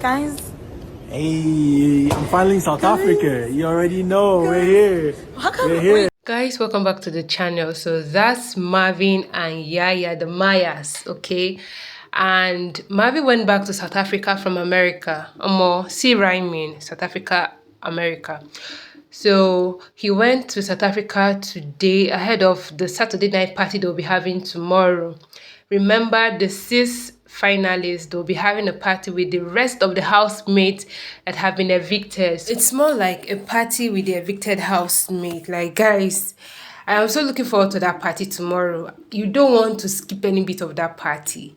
guys. Hey, I'm finally in South Africa. You already know, we're here. We're here. Guys, welcome back to the channel. So that's Marvin and Yaya, the Mayas, okay? And Marvin went back to South Africa from America. See rhyming, South Africa, America. So he went to South Africa today ahead of the Saturday night party they'll be having tomorrow. Remember, the 6 finalists, they'll be having a party with the rest of the housemates that have been evicted. It's more like a party with the evicted housemate. Like, guys, I am so looking forward to that party tomorrow. You don't want to skip any bit of that party.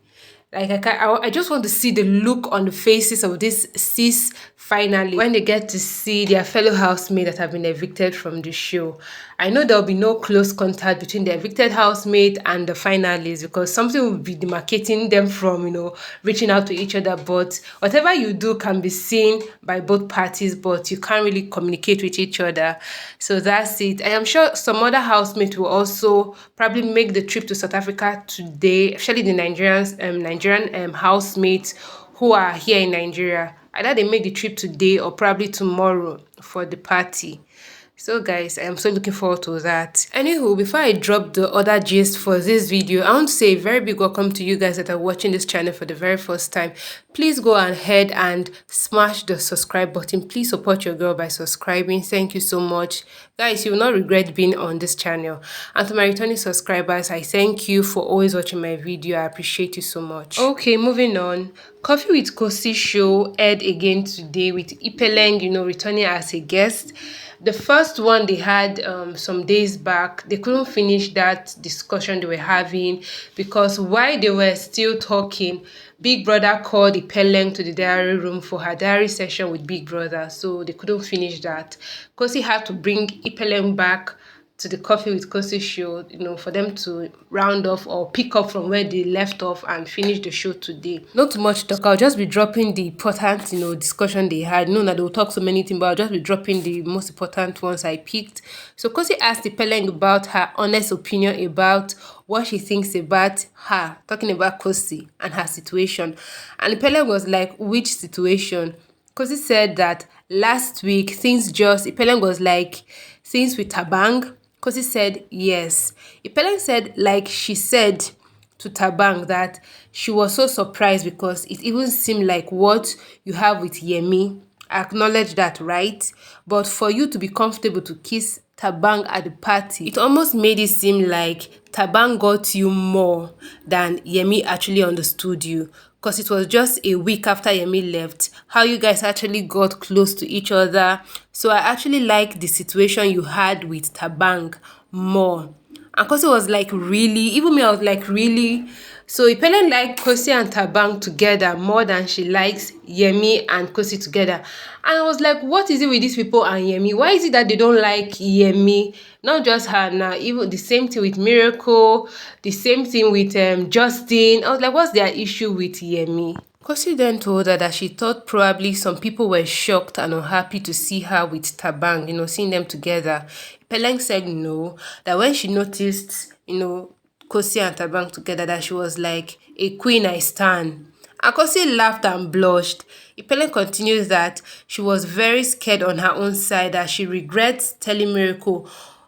Like, I just want to see the look on the faces of these 6 finalists when they get to see their fellow housemates that have been evicted from the show. I know there'll be no close contact between the evicted housemate and the finalists because something will be demarcating them from, reaching out to each other. But whatever you do can be seen by both parties, but you can't really communicate with each other. So that's it. I am sure some other housemates will also probably make the trip to South Africa today, especially the Nigerian housemates who are here in Nigeria. Either they make the trip today or probably tomorrow for the party. So guys, I am so looking forward to that. Anywho, before I drop the other gist for this video, I want to say a very big welcome to you guys that are watching this channel for the very first time. Please go ahead and smash the subscribe button. Please support your girl by subscribing. Thank you so much. Guys, you will not regret being on this channel. And to my returning subscribers, I thank you for always watching my video. I appreciate you so much. Okay, moving on. Coffee with Khosi show aired again today with Ipeleng, returning as a guest. The first one they had some days back, they couldn't finish that discussion they were having because while they were still talking, Big Brother called Ipeleng to the diary room for her diary session with Big Brother, so they couldn't finish that. Khosi had to bring Ipeleng back to the Coffee with Khosi show, for them to round off or pick up from where they left off and finish the show today. Not too much talk. I'll just be dropping the important, discussion they had. That they'll talk so many things, but I'll just be dropping the most important ones I picked. So Khosi asked Ipeleng about her honest opinion about what she thinks about her, talking about Khosi and her situation. And Ipeleng was like, which situation? Khosi said that last week, Ipeleng was like, things with Thabang. Khosi said yes. Ipeleng said, like she said to Thabang, that she was so surprised because it even seemed like what you have with Yemi. I acknowledge that, right? But for you to be comfortable to kiss Thabang at the party, it almost made it seem like Thabang got you more than Yemi actually understood you. Because it was just a week after Yemi left, how you guys actually got close to each other. So I actually like the situation you had with Thabang more. And Khosi was like, really? Even me, I was like, really? So Ipeleng liked Khosi and Thabang together more than she likes Yemi and Khosi together. And I was like, what is it with these people and Yemi? Why is it that they don't like Yemi? Not just her now, even the same thing with Miracle, the same thing with Justin. I was like, what's their issue with Yemi? Khosi then told her that she thought probably some people were shocked and unhappy to see her with Thabang, seeing them together. Ipeleng said no, that when she noticed, Khosi and Thabang together, that she was like, a queen I stand. And Khosi laughed and blushed. Ipeleng continues that she was very scared on her own side, that she regrets telling Miracle,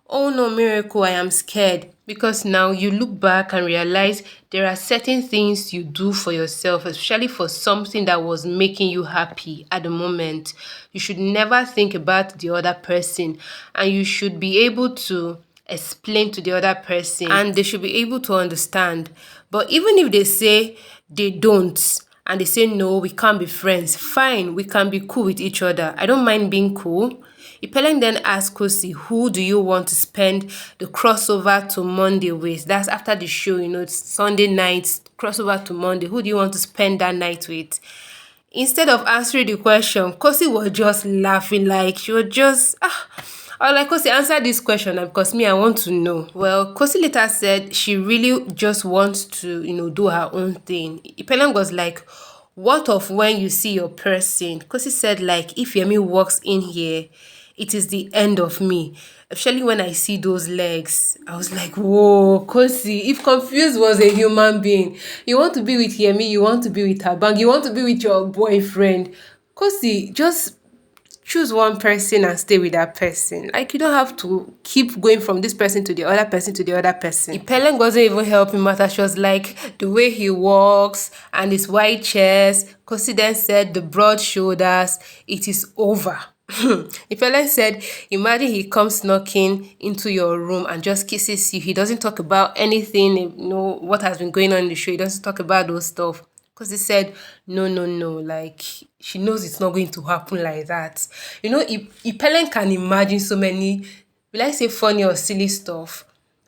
oh no, Miracle, I am scared. Because now you look back and realize there are certain things you do for yourself, especially for something that was making you happy at the moment. You should never think about the other person, and you should be able to explain to the other person and they should be able to understand. But even if they say they don't and they say no, we can't be friends, fine, we can be cool with each other. I don't mind being cool. Ipeleng then asked Khosi, who do you want to spend the crossover to Monday with? That's after the show, it's Sunday night, crossover to Monday. Who do you want to spend that night with? Instead of answering the question, Khosi was just laughing, like she was just, I was like, Khosi, answer this question because me, I want to know. Well, Khosi later said she really just wants to, do her own thing. Ipeleng was like, what of when you see your person? Khosi said, like, if Yemi walks in here, it is the end of me. Especially when I see those legs, I was like, whoa, Khosi, if Confused was a human being, you want to be with Yemi, you want to be with Abang, you want to be with your boyfriend. Khosi, just choose one person and stay with that person. Like, you don't have to keep going from this person to the other person to the other person. Ipeleng wasn't even helping matter. She was like, the way he walks and his white chest. Khosi then said, the broad shoulders, it is over. Ipeleng said, imagine he comes knocking into your room and just kisses you. He doesn't talk about anything, what has been going on in the show. He doesn't talk about those stuff. Because he said, no, no, no, like, she knows it's not going to happen like that. Ipeleng can imagine so many, will I say funny or silly stuff,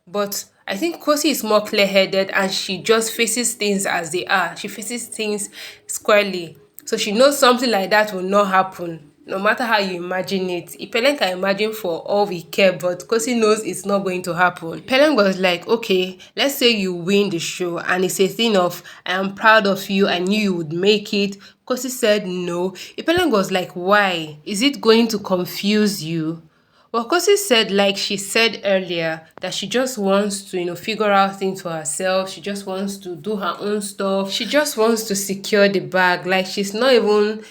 but I think Khosi is more clear-headed and she just faces things as they are. She faces things squarely. So she knows something like that will not happen. No matter how you imagine it, Ipeleng can imagine for all we care, but Khosi knows it's not going to happen. Ipeleng was like, okay, let's say you win the show and it's a thing of, I am proud of you, I knew you would make it. Khosi said no. Ipeleng was like, why? Is it going to confuse you? Well, Khosi said, like she said earlier, that she just wants to, figure out things for herself. She just wants to do her own stuff. She just wants to secure the bag. Like, she's not even,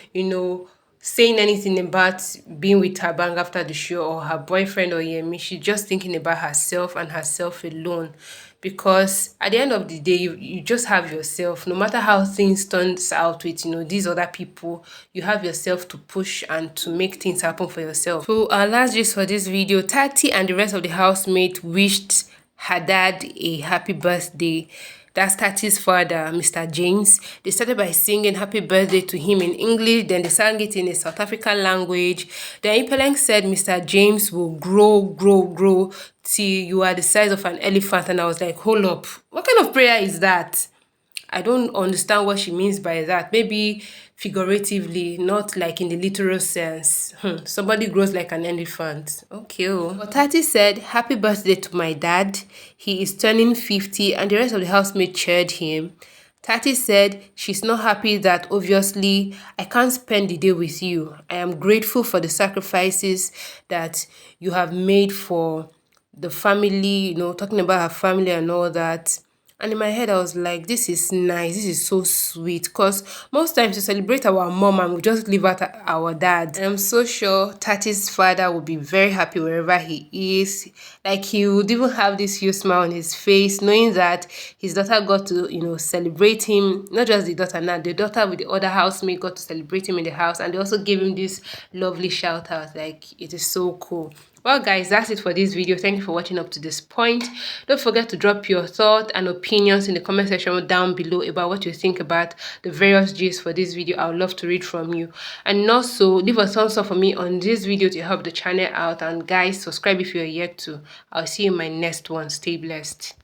saying anything about being with her bang after the show or her boyfriend or Yemi. She's just thinking about herself and herself alone. Because at the end of the day, you just have yourself. No matter how things turns out with, these other people, you have yourself to push and to make things happen for yourself. So our last gist for this video, Tati and the rest of the housemates wished her dad a happy birthday. That's Tati's father, Mr. James. They started by singing happy birthday to him in English, then they sang it in a South African language. Then Ipeleng said Mr. James will grow till you are the size of an elephant. And I was like, hold up, what kind of prayer is that? I don't understand what she means by that. Maybe figuratively, not like in the literal sense. Somebody grows like an elephant. Okay. But Tati said, happy birthday to my dad. He is turning 50 and the rest of the housemates cheered him. Tati said she's not happy that obviously I can't spend the day with you. I am grateful for the sacrifices that you have made for the family, talking about her family and all that. And in my head, I was like, this is nice. This is so sweet. Because most times we celebrate our mom and we just leave out our dad. And I'm so sure Tati's father will be very happy wherever he is. Like, he would even have this huge smile on his face, knowing that his daughter got to, celebrate him. Not just the daughter now, the daughter with the other housemate got to celebrate him in the house. And they also gave him this lovely shout out. Like, it is so cool. Well guys, that's it for this video. Thank you for watching up to this point. Don't forget to drop your thoughts and opinions in the comment section down below about what you think about the various gist for this video. I would love to read from you. And also leave a thumbs up for me on this video to help the channel out. And guys, subscribe if you're yet to. I'll see you in my next one. Stay blessed.